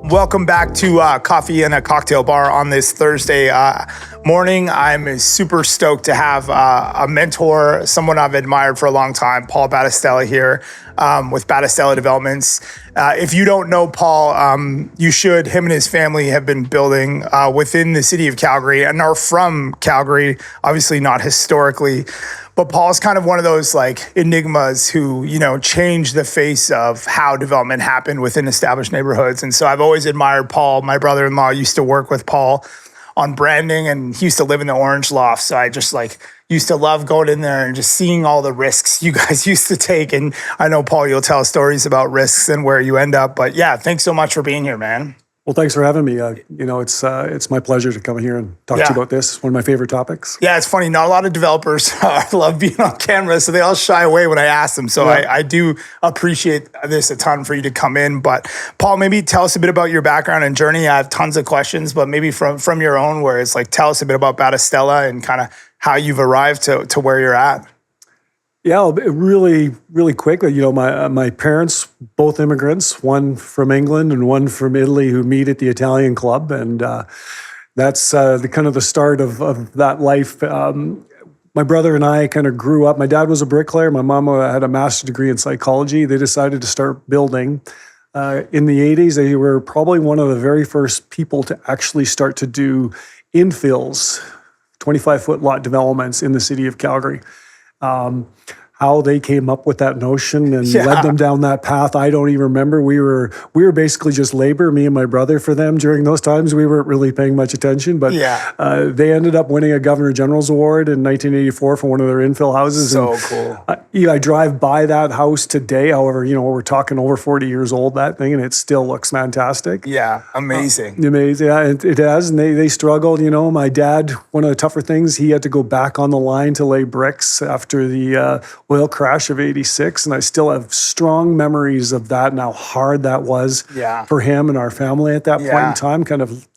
Welcome back to Coffee and a Cocktail Bar on this Thursday morning. I'm super stoked to have a mentor, someone I've admired for a long time, Paul Battistella here with Battistella Developments. If you don't know Paul, you should. Him and his family have been building within the city of Calgary and are from Calgary, obviously not historically. But Paul's kind of one of those like enigmas who, changed the face of how development happened within established neighborhoods. And so I've always admired Paul. My brother-in-law used to work with Paul on branding, and he used to live in the Orange Loft. So I just used to love going in there and just seeing all the risks you guys used to take. And I know, Paul, you'll tell stories about risks and where you end up. But yeah, thanks so much for being here, man. Well, thanks for having me. It's my pleasure to come here and talk to you about this. It's one of my favorite topics. Yeah, it's funny. Not a lot of developers love being on camera, so they all shy away when I ask them. So I do appreciate this a ton for you to come in. But Paul, maybe tell us a bit about your background and journey. I have tons of questions, but maybe from your own, where it's like, tell us a bit about Battistella and kind of how you've arrived to where you're at. Yeah, really, really quick. My parents, both immigrants, one from England and one from Italy, who meet at the Italian club, and that's the kind of the start of that life. My brother and I kind of grew up. My dad was a bricklayer. My mom had a master's degree in psychology. They decided to start building. In the 80s, they were probably one of the very first people to actually start to do infills, 25-foot lot developments in the city of Calgary. How they came up with that notion and led them down that path, I don't even remember. We were basically just labor, me and my brother, for them during those times. We weren't really paying much attention, but they ended up winning a Governor General's Award in 1984 for one of their infill houses. So cool. I drive by that house today. However, we're talking over 40 years old, that thing, and it still looks fantastic. Yeah, amazing. Amazing. Yeah, it has, and they struggled. My dad, one of the tougher things, he had to go back on the line to lay bricks after the oil crash of 86, and I still have strong memories of that and how hard that was for him and our family at that point in time. Kind of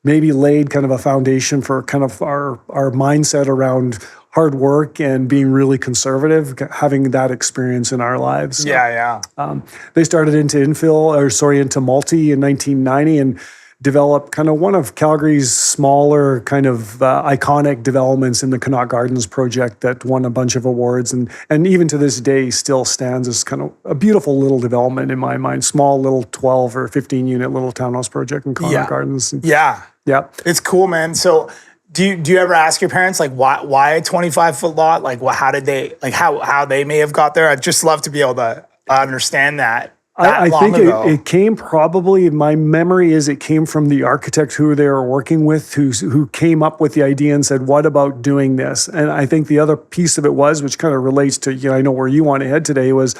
maybe laid kind of a foundation for kind of our mindset around hard work and being really conservative, having that experience in our lives. So, they started into multi in 1990 and developed kind of one of Calgary's smaller kind of iconic developments in the Connaught Gardens project that won a bunch of awards and even to this day still stands as kind of a beautiful little development in my mind. Small little 12 or 15 unit little townhouse project in Connaught Gardens. Yeah. It's cool, man. So do you ever ask your parents like why a 25-foot lot? Like how did they how they may have got there? I'd just love to be able to understand that. I think it came probably, my memory is it came from the architect who they were working with, who came up with the idea and said, what about doing this? And I think the other piece of it was, which kind of relates to, I know where you want to head today, was,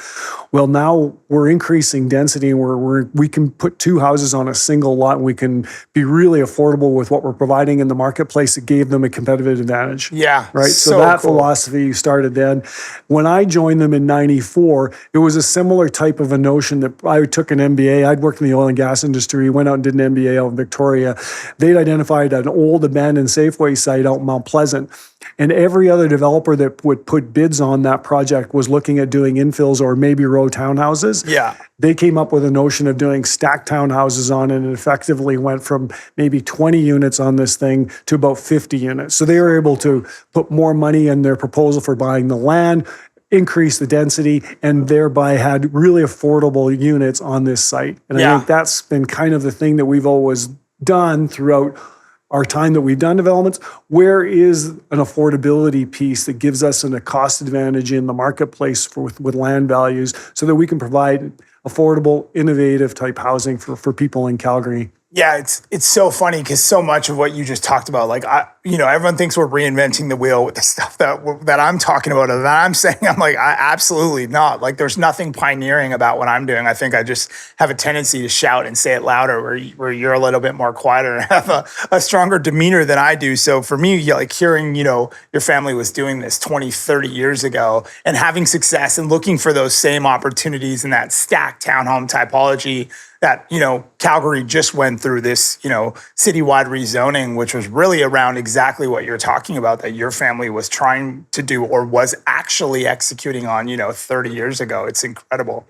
well, now we're increasing density and we can put two houses on a single lot and we can be really affordable with what we're providing in the marketplace. It gave them a competitive advantage. Yeah. Right. So that philosophy started then. When I joined them in 94, it was a similar type of a notion. I took an MBA. I'd worked in the oil and gas industry, went out and did an MBA out in Victoria. They'd identified an old abandoned Safeway site out in Mount Pleasant. And every other developer that would put bids on that project was looking at doing infills or maybe row townhouses. Yeah. They came up with a notion of doing stacked townhouses on it and effectively went from maybe 20 units on this thing to about 50 units. So they were able to put more money in their proposal for buying the land, increase the density, and thereby had really affordable units on this site. And I think that's been kind of the thing that we've always done throughout our time that we've done developments. Where is an affordability piece that gives us a cost advantage in the marketplace with land values so that we can provide affordable, innovative type housing for people in Calgary? Yeah, it's so funny because so much of what you just talked about, everyone thinks we're reinventing the wheel with the stuff that I'm talking about and that I'm saying. I'm like, I absolutely not. Like, there's nothing pioneering about what I'm doing. I think I just have a tendency to shout and say it louder, where you're a little bit more quieter and have a stronger demeanor than I do. So for me, like hearing, your family was doing this 20, 30 years ago and having success and looking for those same opportunities in that stacked townhome typology that, Calgary just went through this, citywide rezoning, which was really around exactly what you're talking about, that your family was trying to do or was actually executing on, 30 years ago. It's incredible.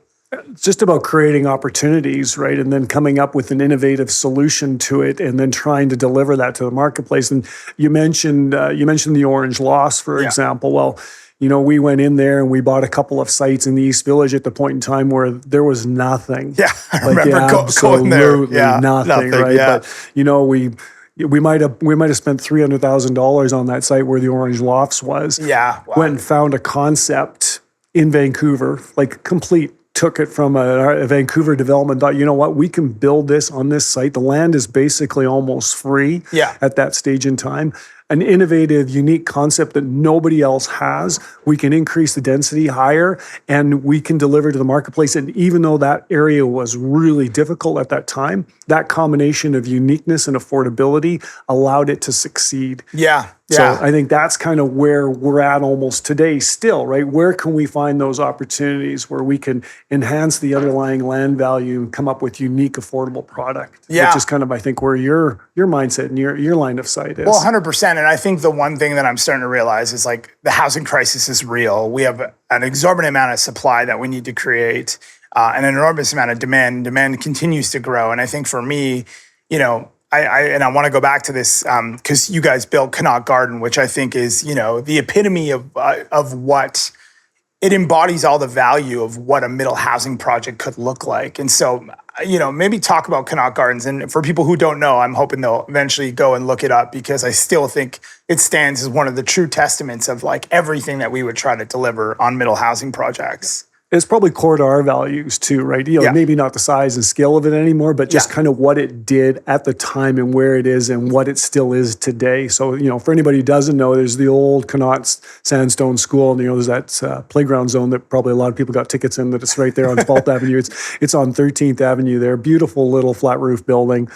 It's just about creating opportunities, right? And then coming up with an innovative solution to it, and then trying to deliver that to the marketplace. And you mentioned the Orange Loss, for example. Well, we went in there and we bought a couple of sites in the East Village at the point in time where there was nothing. Yeah, I remember going there. Yeah, nothing, right? Yeah. But we might have spent $300,000 on that site where the Orange Lofts was. Yeah, wow. Went and found a concept in Vancouver, like complete. Took it from a Vancouver development. Thought, you know what, we can build this on this site. The land is basically almost free at that stage in time. An innovative, unique concept that nobody else has. We can increase the density higher, and we can deliver to the marketplace. And even though that area was really difficult at that time, that combination of uniqueness and affordability allowed it to succeed. Yeah. So I think that's kind of where we're at almost today still, right? Where can we find those opportunities where we can enhance the underlying land value and come up with unique, affordable product? Yeah. Which is kind of, I think, where your mindset and your line of sight is. Well, 100%. And I think the one thing that I'm starting to realize is like the housing crisis is real. We have an exorbitant amount of supply that we need to create and an enormous amount of demand. Demand continues to grow. And I think for me, I want to go back to this because you guys built Connaught Garden, which I think is, the epitome of what it embodies, all the value of what a middle housing project could look like. And so, maybe talk about Connaught Gardens. And for people who don't know, I'm hoping they'll eventually go and look it up because I still think it stands as one of the true testaments of like everything that we would try to deliver on middle housing projects. It's probably core to our values too, right? Maybe not the size and scale of it anymore, but just kind of what it did at the time and where it is and what it still is today. So, for anybody who doesn't know, there's the old Connaught Sandstone School, and there's that playground zone that probably a lot of people got tickets in. That it's right there on 12th Avenue. It's on 13th Avenue there. Beautiful little flat roof building.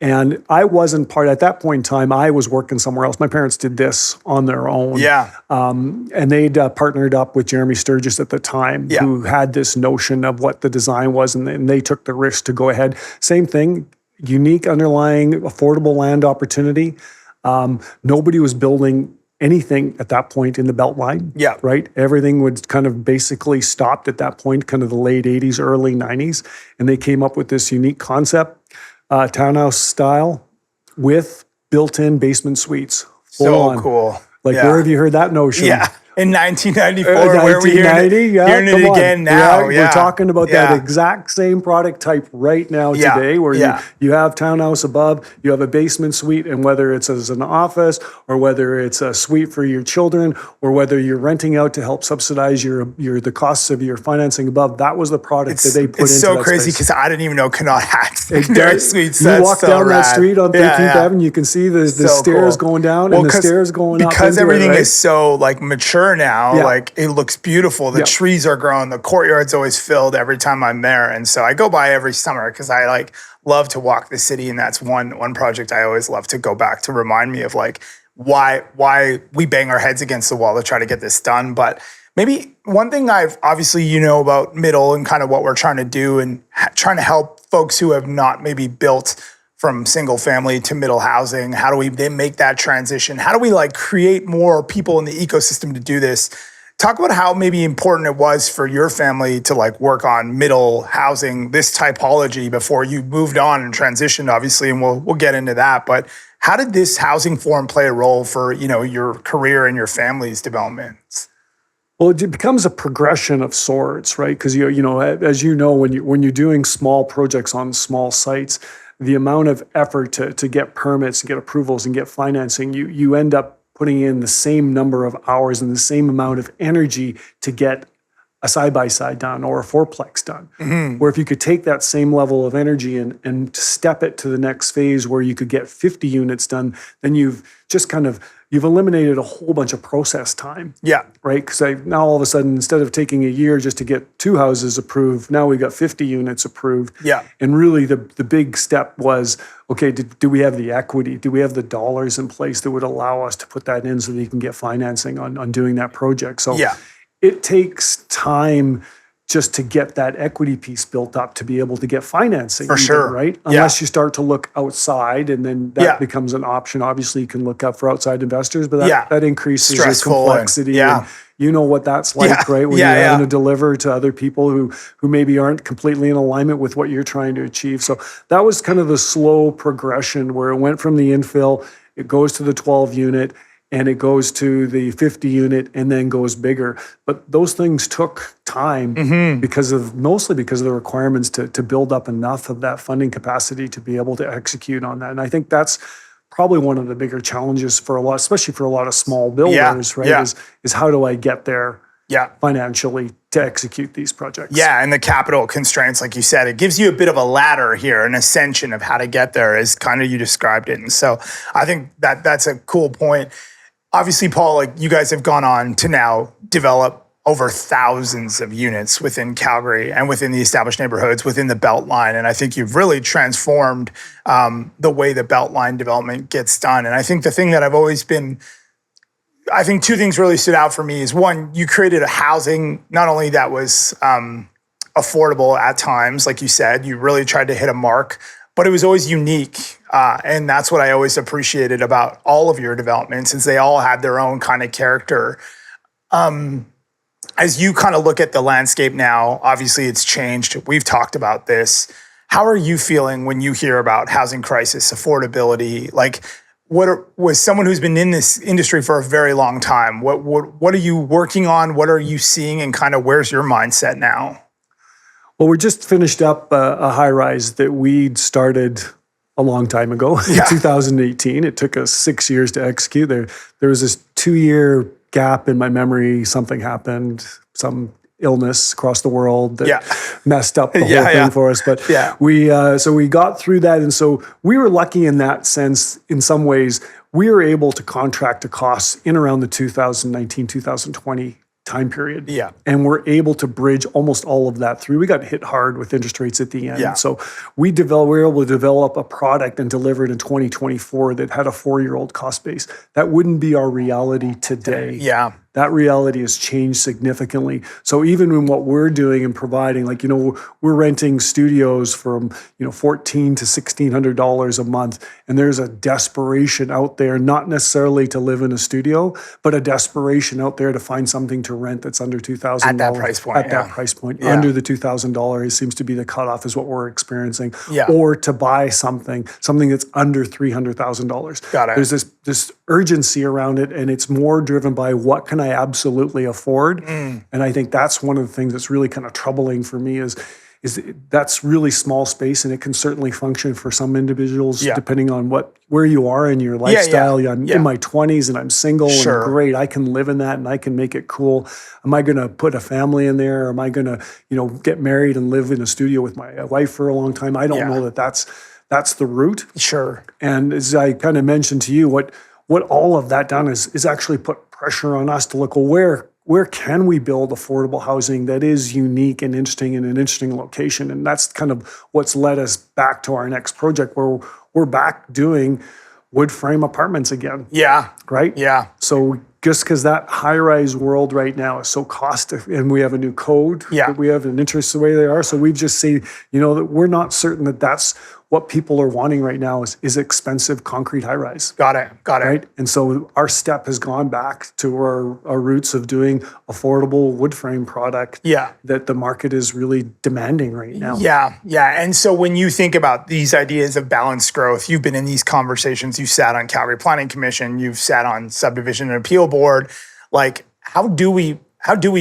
And I wasn't at that point in time, I was working somewhere else. My parents did this on their own. Yeah. And they'd partnered up with Jeremy Sturgis at the time, who had this notion of what the design was, and they took the risk to go ahead. Same thing, unique underlying affordable land opportunity. Nobody was building anything at that point in the Beltline. Yeah. Right? Everything was kind of basically stopped at that point, kind of the late 80s, early 90s. And they came up with this unique concept. Townhouse style with built-in basement suites. So cool. Where have you heard that notion? Yeah. In 1994, where are we hearing it again now? We're talking about that exact same product type right now today, where you have townhouse above, you have a basement suite, and whether it's as an office or whether it's a suite for your children or whether you're renting out to help subsidize the costs of your financing above, that was the product that they put into that space. It's so crazy because I didn't even know Connaught had secondary suites. You walk down that street on 13th Avenue, you can see the stairs going down and the stairs going up. Because everything is so mature now, it looks beautiful. The trees are growing, the courtyard's always filled every time I'm there. And so I go by every summer because I love to walk the city, and that's one project I always love to go back to remind me of why we bang our heads against the wall to try to get this done. But maybe one thing obviously about middle and kind of what we're trying to do and trying to help folks who have not maybe built from single family to middle housing. How do we then make that transition? How do we create more people in the ecosystem to do this? Talk about how maybe important it was for your family to work on middle housing, this typology, before you moved on and transitioned, obviously, and we'll get into that. But how did this housing forum play a role for your career and your family's development? Well, it becomes a progression of sorts, right? Because as you know, when you're doing small projects on small sites, the amount of effort to get permits and get approvals and get financing, you end up putting in the same number of hours and the same amount of energy to get a side-by-side done or a fourplex done. Mm-hmm. Where if you could take that same level of energy and step it to the next phase where you could get 50 units done, then you've eliminated a whole bunch of process time. Yeah. Right? Because now all of a sudden, instead of taking a year just to get 2 houses approved, now we got 50 units approved. Yeah. And really the big step was, okay, do we have the equity? Do we have the dollars in place that would allow us to put that in so that you can get financing on doing that project? So it takes time just to get that equity piece built up to be able to get financing. For sure. Right? Unless you start to look outside, and then that becomes an option. Obviously, you can look up for outside investors, but that increases your complexity. And you know what that's like, right? When you're having to deliver to other people who maybe aren't completely in alignment with what you're trying to achieve. So that was kind of the slow progression where it went from the infill, it goes to the 12 unit, and it goes to the 50 unit and then goes bigger. But those things took time mostly because of the requirements to build up enough of that funding capacity to be able to execute on that. And I think that's probably one of the bigger challenges especially for a lot of small builders, right? Is how do I get there financially to execute these projects? Yeah, and the capital constraints, like you said, it gives you a bit of a ladder here, an ascension of how to get there, as kind of you described it. And so I think that's a cool point. Obviously, Paul, like you guys have gone on to now develop over thousands of units within Calgary and within the established neighborhoods within the Beltline. And I think you've really transformed the way the Beltline development gets done. And I think the thing that I think two things really stood out for me is one, you created a housing, not only that was affordable at times, like you said, you really tried to hit a mark, but it was always unique. And that's what I always appreciated about all of your developments, is they all had their own kind of character. As you kind of look at the landscape now, obviously it's changed. We've talked about this. How are you feeling when you hear about housing crisis, affordability? Like, was someone who's been in this industry for a very long time, what are you working on? What are you seeing, and kind of where's your mindset now? Well, we just finished up a high rise that we'd started a long time ago, in 2018. It took us 6 years to execute. There was this 2-year gap in my memory. Something happened, some illness across the world that messed up the whole thing for us. But we got through that. And so we were lucky in that sense. In some ways, we were able to contract the costs in around the 2019, 2020 time period. Yeah. And we're able to bridge almost all of that through. We got hit hard with interest rates at the end. Yeah. So we were able to develop a product and deliver it in 2024 that had a 4-year-old cost base. That wouldn't be our reality today. Yeah. That reality has changed significantly. So even in what we're doing and providing, like, we're renting studios from, $1,400 to $1,600 a month. And there's a desperation out there, not necessarily to live in a studio, but a desperation out there to find something to rent that's under $2,000. At that price point. At that price point. Yeah. Under the $2,000 seems to be the cutoff, is what we're experiencing. Yeah. Or to buy something that's under $300,000. Got it. There's this urgency around it, and it's more driven by what can I absolutely afford. And I think that's one of the things that's really kind of troubling for me is that's really small space, and it can certainly function for some individuals depending on where you are in your lifestyle. I'm in my 20s and I'm single and great. I can live in that and I can make it cool. Am I going to put a family in there? Or am I going to, get married and live in a studio with my wife for a long time? I don't know that that's the route. Sure. And as I kind of mentioned to you, what all of that done is actually put pressure on us to look, well, where can we build affordable housing that is unique and interesting in an interesting location? And that's kind of what's led us back to our next project, where we're back doing wood frame apartments again. Yeah. Right? Yeah. So just because that high-rise world right now is so costly, and we have a new code that we have an interest the way they are. So we've just seen, that we're not certain that that's what people are wanting right now is expensive concrete high-rise. Got it. Right? And so our step has gone back to our roots of doing affordable wood frame product that the market is really demanding right now. Yeah. And so when you think about these ideas of balanced growth, you've been in these conversations, you've sat on Calgary Planning Commission, you've sat on Subdivision and Appeal Board. Like, how do we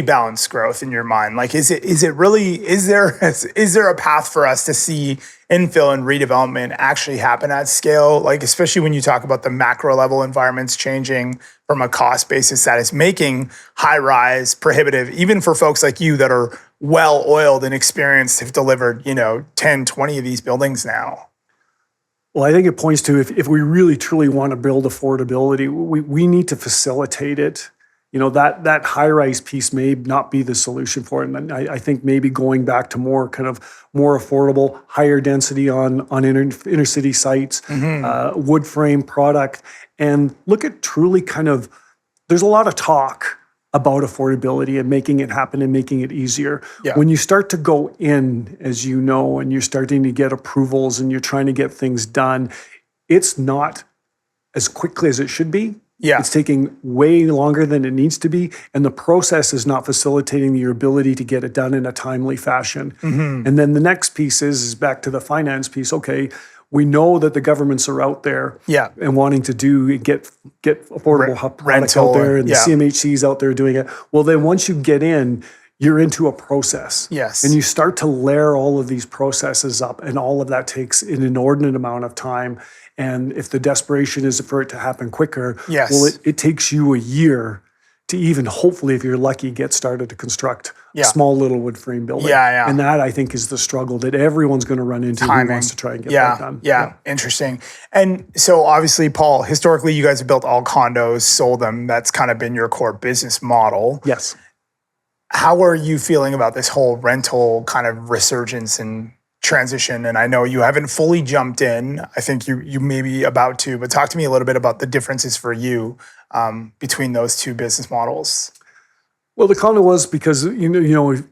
balance growth in your mind? Like, is there a path for us to see infill and redevelopment actually happen at scale? Like, especially when you talk about the macro level environments changing from a cost basis that is making high rise prohibitive, even for folks like you that are well oiled and experienced, have delivered, 10, 20 of these buildings now. Well, I think it points to if we really truly want to build affordability, we need to facilitate it. That high-rise piece may not be the solution for it. And I think maybe going back to more affordable, higher density on inner city sites, wood frame product, and look at truly there's a lot of talk about affordability and making it happen and making it easier. Yeah. When you start to go in, as you know, and you're starting to get approvals and you're trying to get things done, it's not as quickly as it should be. Yeah. It's taking way longer than it needs to be. And the process is not facilitating your ability to get it done in a timely fashion. And then the next piece is back to the finance piece. Okay, we know that the governments are out there and wanting to get affordable products out there, and the CMHC's out there doing it. Well, then once you get in, you're into a process. Yes. And you start to layer all of these processes up, and all of that takes an inordinate amount of time. And if the desperation is for it to happen quicker, well, it takes you a year to even, hopefully, if you're lucky, get started to construct a small little wood frame building. And that, I think, is the struggle that everyone's going to run into who wants to try and get that done. Interesting. And so obviously, Paul, historically, you guys have built all condos, sold them. That's kind of been your core business model. Yes. How are you feeling about this whole rental kind of resurgence and transition? And I know you haven't fully jumped in. I think you may be about to, but talk to me a little bit about the differences for you between those two business models. Well, the condo was because,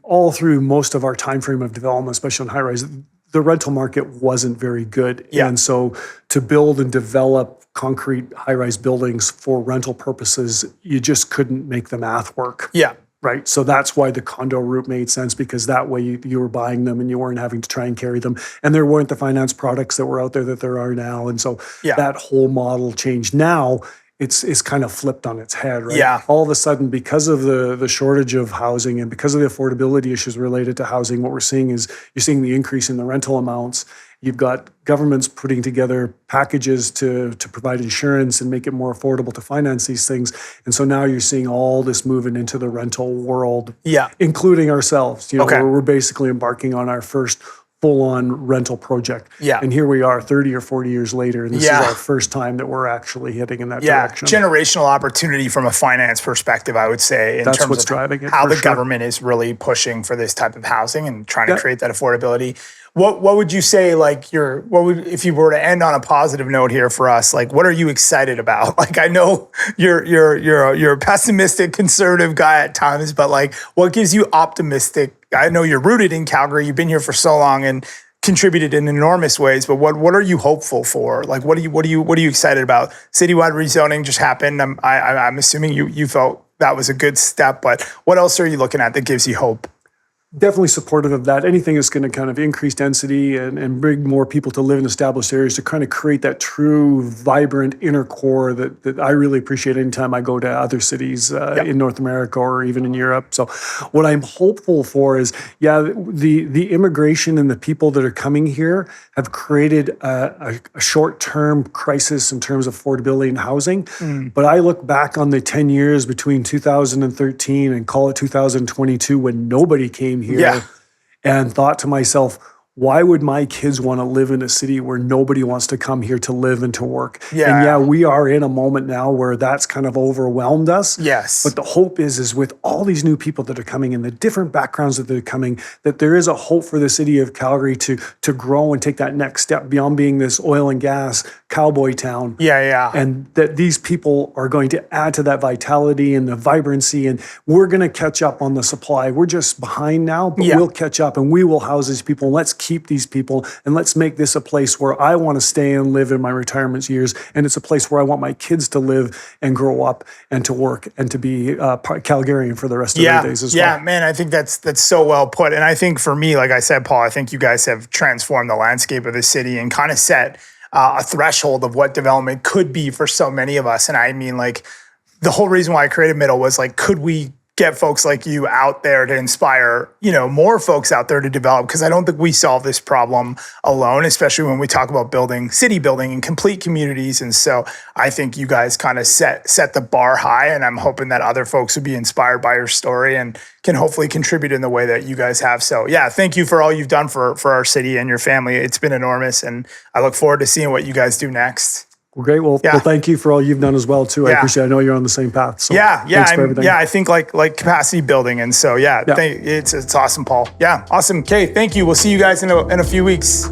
all through most of our time frame of development, especially on high rise, the rental market wasn't very good. And so to build and develop concrete high rise buildings for rental purposes, you just couldn't make the math work. Right. So that's why the condo route made sense, because that way you were buying them and you weren't having to try and carry them. And there weren't the finance products that were out there that there are now. And so that whole model changed. Now it's kind of flipped on its head, right? All of a sudden, because of the shortage of housing and because of the affordability issues related to housing, what we're seeing is you're seeing the increase in the rental amounts. You've got governments putting together packages to provide insurance and make it more affordable to finance these things. And so now you're seeing all this moving into the rental world, including ourselves. We're basically embarking on our first full-on rental project. And here we are 30 or 40 years later, and this is our first time that we're actually heading in that direction. Generational opportunity from a finance perspective, I would say, in That's terms what's of driving it, how the government is really pushing for this type of housing and trying to create that affordability. What would you say, if you were to end on a positive note here for us, what are you excited about? I know you're a pessimistic, conservative guy at times, but what gives you optimistic? I know you're rooted in Calgary. You've been here for so long and contributed in enormous ways, but what are you hopeful for? What are you excited about? Citywide rezoning just happened. I'm assuming you felt that was a good step, but what else are you looking at that gives you hope? Definitely supportive of that. Anything that's going to kind of increase density and bring more people to live in established areas to kind of create that true, vibrant inner core that I really appreciate anytime I go to other cities in North America or even in Europe. So what I'm hopeful for is, the immigration and the people that are coming here have created a short-term crisis in terms of affordability and housing. But I look back on the 10 years between 2013 and call it 2022 when nobody came here and thought to myself, why would my kids want to live in a city where nobody wants to come here to live and to work? And we are in a moment now where that's kind of overwhelmed us. But the hope is with all these new people that are coming in, the different backgrounds that they're coming, that there is a hope for the city of Calgary to grow and take that next step beyond being this oil and gas cowboy town. And that these people are going to add to that vitality and the vibrancy, and we're going to catch up on the supply. We're just behind now, but we'll catch up and we will house these people. And let's keep these people, and let's make this a place where I want to stay and live in my retirement years, and it's a place where I want my kids to live and grow up and to work and to be Calgarian for the rest of their days as well. Yeah, man, I think that's so well put. And I think for me, like I said, Paul, I think you guys have transformed the landscape of the city and kind of set a threshold of what development could be for so many of us. And I mean, the whole reason why I created Middle was could we get folks like you out there to inspire, more folks out there to develop? Because I don't think we solve this problem alone, especially when we talk about city building and complete communities. And so I think you guys kind of set the bar high, and I'm hoping that other folks would be inspired by your story and can hopefully contribute in the way that you guys have. So thank you for all you've done for our city and your family. It's been enormous, and I look forward to seeing what you guys do next. Well, great. Well, thank you for all you've done as well, too. I appreciate it. I know you're on the same path. So thanks for everything. I think like capacity building. And so, it's awesome, Paul. Yeah, awesome. Okay, thank you. We'll see you guys in a few weeks.